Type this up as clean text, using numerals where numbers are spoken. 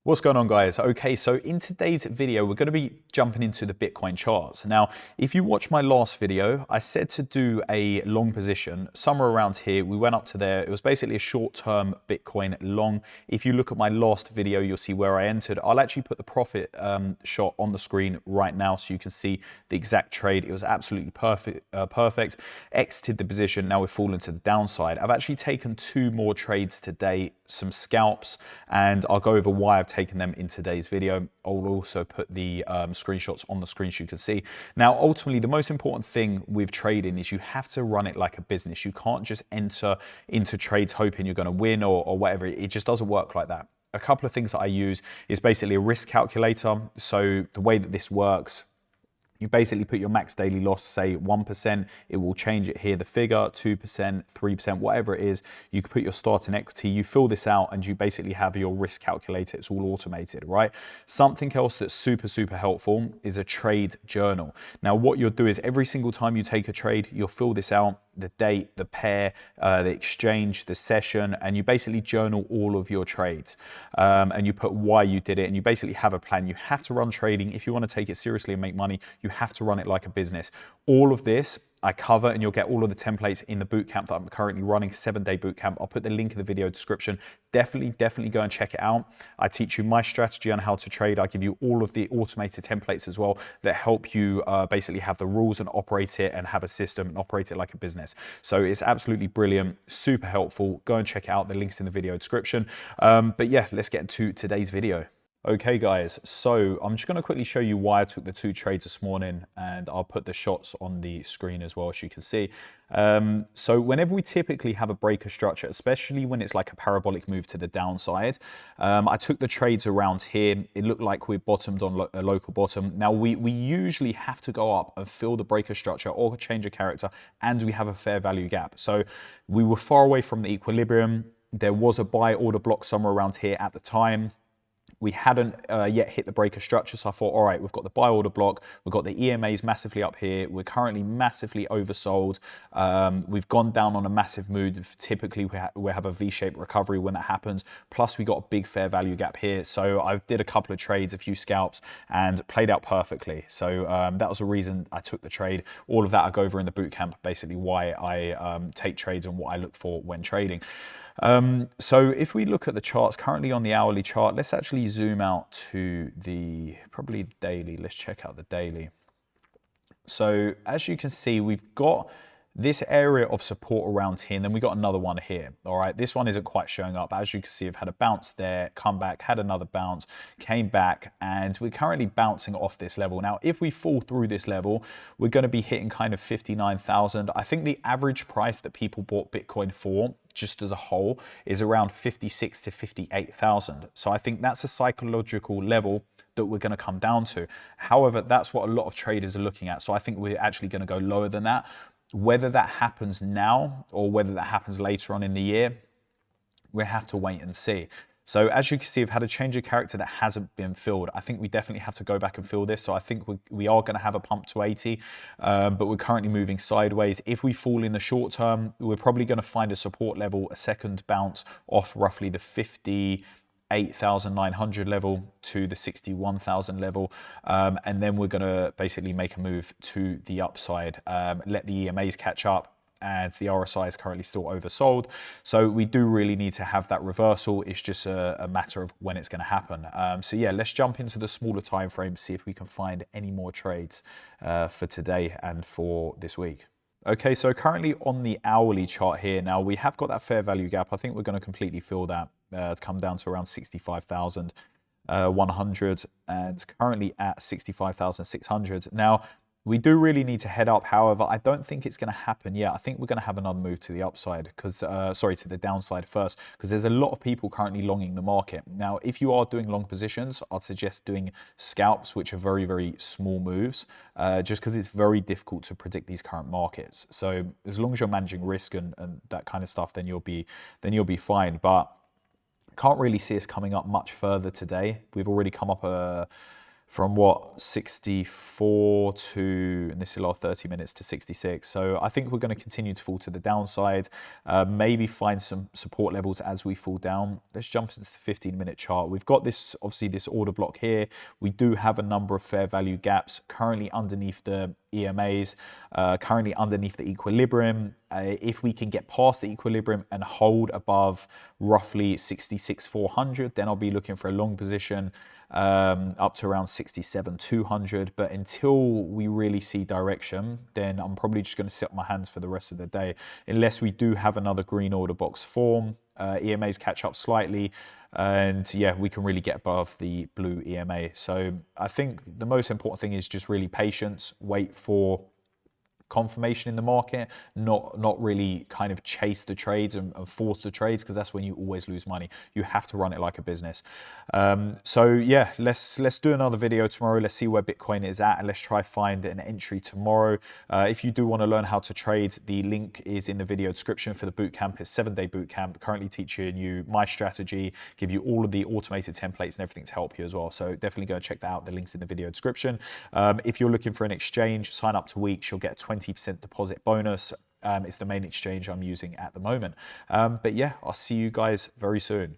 What's going on, guys? Okay, so in today's video, we're going to be jumping into the Bitcoin charts. Now, if you watch my last video, I said to do a long position somewhere around here. We went up to there. It was basically a short-term Bitcoin long. If you look at my last video, you'll see where I entered. I'll actually put the profit shot on the screen right now so you can see the exact trade. It was absolutely perfect. Exited the position. Now we're falling to the downside. I've actually taken two more trades today, some scalps, and I'll go over why I've taken them in today's video. I'll also put the screenshots on the screen so you can see. Now, ultimately, the most important thing with trading is you have to run it like a business. You can't just enter into trades hoping you're going to win or whatever. It just doesn't work like that. A couple of things that I use is basically a risk calculator. So the way that this works, you basically put your max daily loss, say 1%, it will change it here, the figure, 2%, 3%, whatever it is. You can put your starting equity, you fill this out and you basically have your risk calculator. It's all automated, right? Something else that's super helpful is a trade journal. Now, what you'll do is every single time you take a trade, you'll fill this out, the date, the pair, the exchange, the session, and you basically journal all of your trades. And you put why you did it, and you basically have a plan. You have to run trading. If you want to take it seriously and make money, you have to run it like a business. All of this I cover, and you'll get all of the templates in the bootcamp that I'm currently running, 7-day bootcamp. I'll put the link in the video description. Definitely go and check it out. I teach you my strategy on how to trade. I give you all of the automated templates as well that help you basically have the rules and operate it and have a system and operate it like a business. So it's absolutely brilliant, super helpful. Go and check it out. The link's in the video description. But yeah, let's get to today's video. Okay guys, so I'm just going to quickly show you why I took the two trades this morning, and I'll put the shots on the screen as well, as you can see. So whenever we typically have a breaker structure, especially when it's like a parabolic move to the downside, I took the trades around here. It looked like we bottomed on a local bottom. Now we usually have to go up and fill the breaker structure or change a character, and we have a fair value gap. So we were far away from the equilibrium. There was a buy order block somewhere around here at the time. We hadn't yet hit the breaker structure, so I thought, all right, we've got the buy order block, we've got the EMAs massively up here, we're currently massively oversold, we've gone down on a massive move. Typically we have a V-shaped recovery when that happens, plus we got a big fair value gap here. So I did a couple of trades, a few scalps, and played out perfectly. So that was the reason I took the trade. All of that I go over in the bootcamp, basically why I take trades and what I look for when trading. So if we look at the charts currently on the hourly chart, let's actually zoom out to probably the daily. Let's check out the daily. So as you can see, we've got this area of support around here, and then we got another one here. All right, this one isn't quite showing up. As you can see, I've had a bounce there, come back, had another bounce, came back, and we're currently bouncing off this level. Now, if we fall through this level, we're going to be hitting kind of 59,000. I think the average price that people bought Bitcoin for, just as a whole, is around 56 to 58,000. So I think that's a psychological level that we're going to come down to. However, that's what a lot of traders are looking at. So I think we're actually going to go lower than that. Whether that happens now or whether that happens later on in the year, we have to wait and see. So as you can see, I've had a change of character that hasn't been filled. I think we definitely have to go back and fill this. So I think we are going to have a pump to 80, but we're currently moving sideways. If we fall in the short term, we're probably going to find a support level, a second bounce off roughly the 58,900 level to the 61,000 level, and then we're going to basically make a move to the upside, let the EMAs catch up, and the RSI is currently still oversold. So we do really need to have that reversal. It's just a matter of when it's going to happen. So yeah, let's jump into the smaller time frame, see if we can find any more trades for today and for this week. Okay, so currently on the hourly chart here, now we have got that fair value gap. I think we're going to completely fill that to come down to around 65,100, and it's currently at 65,600. Now, we do really need to head up. However, I don't think it's going to happen yet. I think we're going to have another move to the upside, because to the downside first, because there's a lot of people currently longing the market. Now, if you are doing long positions, I'd suggest doing scalps, which are very small moves, just because it's very difficult to predict these current markets. So as long as you're managing risk and that kind of stuff, then you'll be fine. But can't really see us coming up much further today. We've already come up from what, 64 to, and this is the last 30 minutes, to 66. So I think we're going to continue to fall to the downside, maybe find some support levels as we fall down. Let's jump into the 15-minute chart. We've got this, obviously, this order block here. We do have a number of fair value gaps currently underneath the EMAs, currently underneath the equilibrium. If we can get past the equilibrium and hold above roughly 66,400, then I'll be looking for a long position up to around 67,200. But until we really see direction, then I'm probably just going to sit on my hands for the rest of the day, unless we do have another green order box form, EMAs catch up slightly, and yeah, we can really get above the blue EMA. So I think the most important thing is just really patience, wait for confirmation in the market, not really kind of chase the trades and force the trades, because that's when you always lose money. You have to run it like a business. So yeah, let's do another video tomorrow. Let's see where Bitcoin is at, and let's try find an entry tomorrow. If you do want to learn how to trade, the link is in the video description for the bootcamp. It's 7-day bootcamp, currently teaching you my strategy, give you all of the automated templates and everything to help you as well. So definitely go check that out. The link's in the video description. If you're looking for an exchange, sign up to Weex. You'll get a 20% deposit bonus. It's the main exchange I'm using at the moment. But yeah, I'll see you guys very soon.